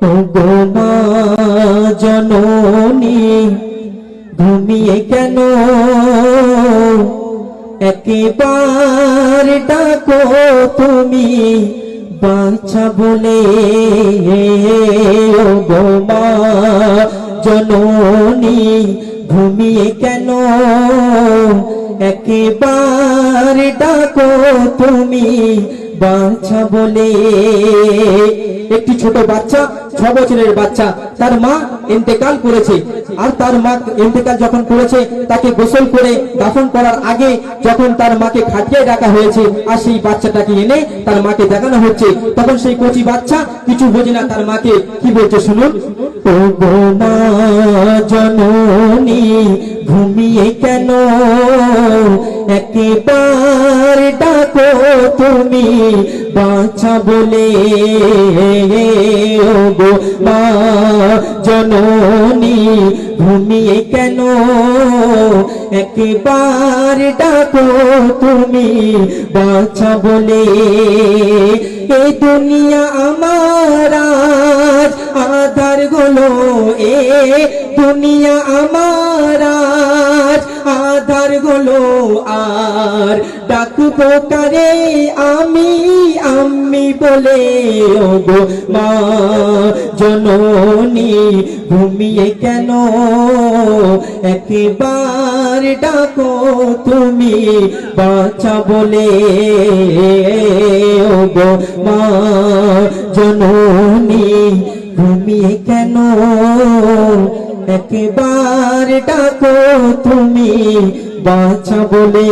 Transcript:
ও গো মা জননী ঘুমিয়ে কেন একবার ডাকো তুমি বাছা বলে। ও গো মা জননী ঘুমিয়ে কেন একবার ডাকো তুমি বাছা বলে। একটি ছোট বাচ্চা 6 বছরের বাচ্চা, তার মা ইন্তেকাল করেছে। আর তার মা ইন্তেকাল যখন করেছে তাকে গোসল করে দাফন করার আগে যখন তার মাকে খাটিয়ে রাখা হয়েছে আর সেই বাচ্চাটাকে এনে তার মাকে দেখানো হচ্ছে, তখন সেই কচি বাচ্চা কিছু বোঝে না, তার মাকে কি বলছে শুনুন। ও গো মা জননী ঘুমিয়ে কেন একবার ডাকো তুমি বাছা বলে। ও গো মা জননী ঘুমিয়ে কেন একবার ডাকো তুমি বাছা বলে। এই দুনিয়া আমার আজ আধার গলো, এ দুনিয়া আমার আজ আধার গলো, আর ডাকবো কারে আমি আমি বলে। ও গো মা জননী ঘুমিয়ে কেন একবার ডাকো তুমি বাছা বলে। ও গো মা জননী ঘুমিয়ে কেন একবার ডাকো তুমি বাছা বলে।